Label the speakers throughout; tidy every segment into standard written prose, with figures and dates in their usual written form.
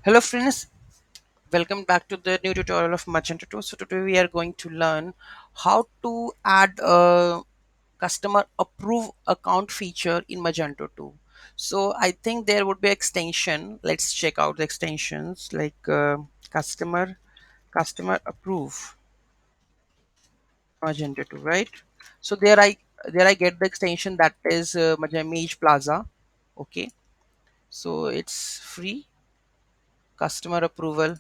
Speaker 1: Hello friends, welcome back to the new tutorial of Magento 2. So today we are going to learn how to add a customer approve account feature in Magento 2. So I think there would be extension. Let's check out the extensions like customer approve Magento 2, right? So there I get the extension that is Mage Plaza. Okay, so it's free customer approval.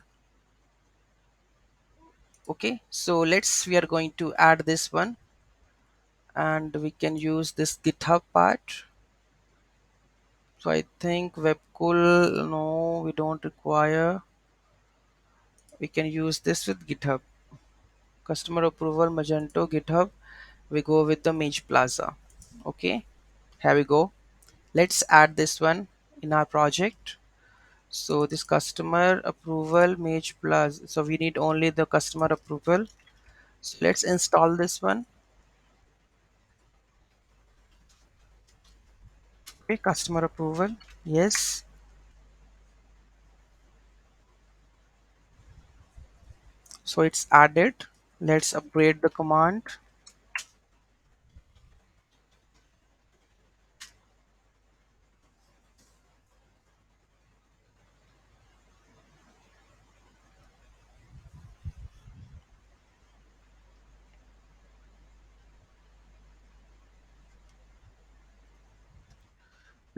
Speaker 1: Okay, so we are going to add this one, and we can use this GitHub part. So I think webcool, no, we don't require. We can use this with GitHub. Customer approval Magento GitHub. We go with the Mage Plaza. Okay, here we go. Let's add this one in our project. So this customer approval Mage Plaza. So we need only the customer approval. So let's install this one. Okay, customer approval. Yes. So it's added. Let's upgrade the command.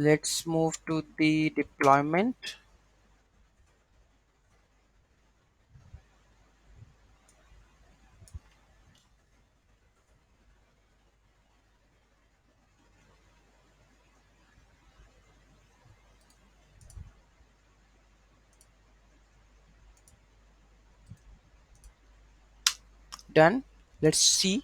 Speaker 1: Let's move to the deployment. Done. Let's see.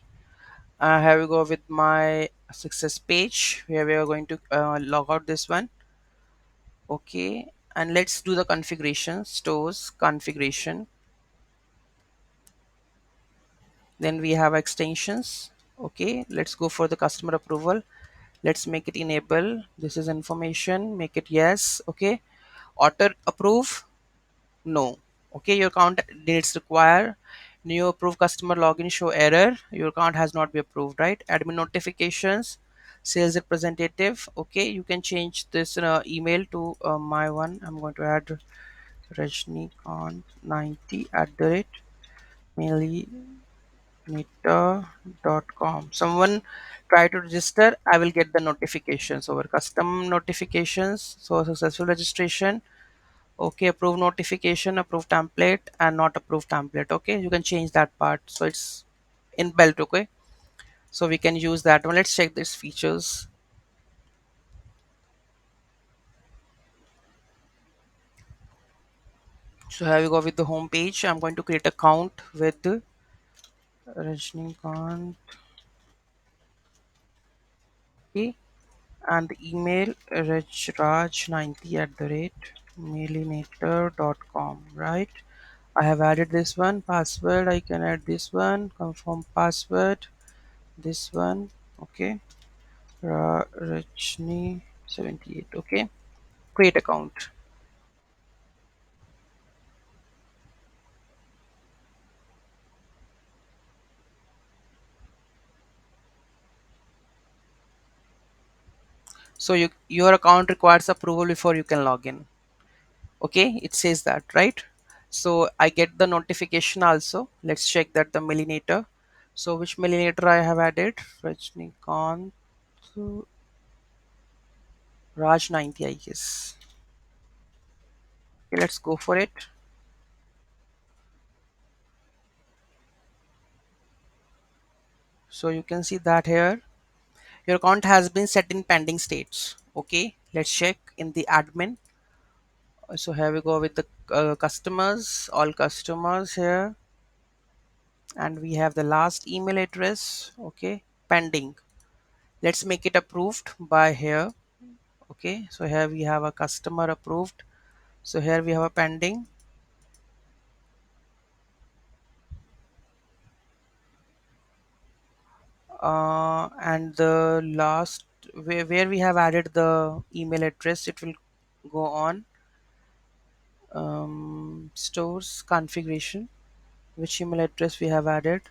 Speaker 1: Here we go with my success page where we are going to log out this one. Okay, and let's do the configuration. Stores configuration. Then we have extensions. Okay, let's go for the customer approval. Let's make it enable. This is information. Make it yes. Okay, auto approve. No. Okay, your account needs require new approved customer login show error. Your account has not been approved, right? Admin notifications, sales representative. Okay, you can change this email to my one. I'm going to add Rajnikant90 at the rate mailmeter.com. Someone try to register, I will get the notifications over custom notifications. So successful registration. Okay, approve notification, approve template, and not approve template. Okay, you can change that part. So it's inbuilt. Okay, so we can use that one. Let's check these features. So here we go with the home page. I'm going to create account with Rajnikant. Okay, and the email rajraj90 at the rate mailinator.com. Right, I have added this one. Password, I can add this one. Confirm password, this one. Okay, Rajni 78. Okay, create account. So your account requires approval before you can log in. Okay, it says that, right? So I get the notification also. Let's check that the millinator. So which millinator I have added? Rajnikant Raj 90, I guess. Okay, let's go for it. So you can see that here your account has been set in pending states. Okay, let's check in the admin. So here we go with the customers, all customers here, and we have the last email address. Okay, pending. Let's make it approved by here. Okay, so here we have a customer approved. So here we have a pending. And the last where we have added the email address, it will go on. Stores configuration, which email address we have added.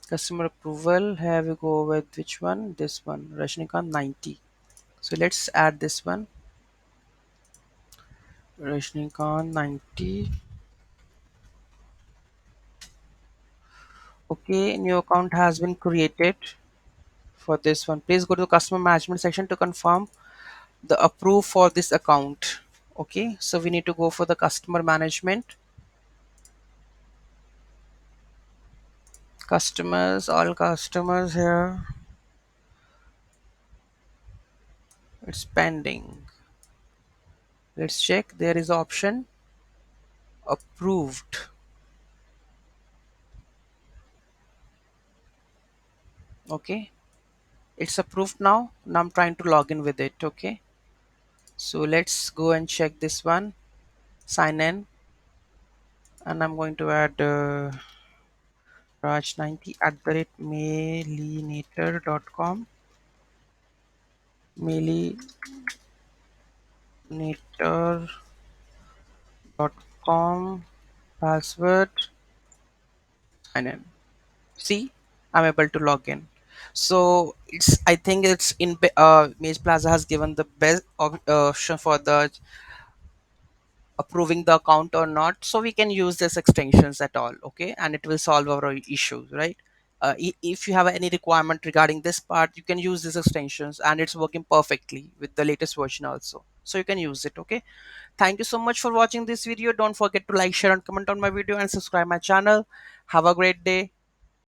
Speaker 1: Customer approval, have you go with which one? This one, Rajnikant 90. So let's add this one, Rajnikant 90. Okay, new account has been created for this one. Please go to the customer management section to confirm the approve for this account. Okay, so we need to go for the customer management. Customers, all customers here. It's pending. Let's check. There is option approved. Okay, it's approved now. Now I'm trying to log in with it. Okay, so let's go and check this one. Sign in, and I'm going to add Raj90 at the rate mailinator.com. Mailinator.com password. Sign in. See, I'm able to log in. So it's, I think it's in Mage Plaza has given the best option for the approving the account or not, so we can use this extensions at all. Okay, and it will solve our issues, right? If you have any requirement regarding this part, you can use these extensions, and it's working perfectly with the latest version also, so you can use it. Okay, thank you so much for watching this video. Don't forget to like, share and comment on my video and subscribe my channel. Have a great day.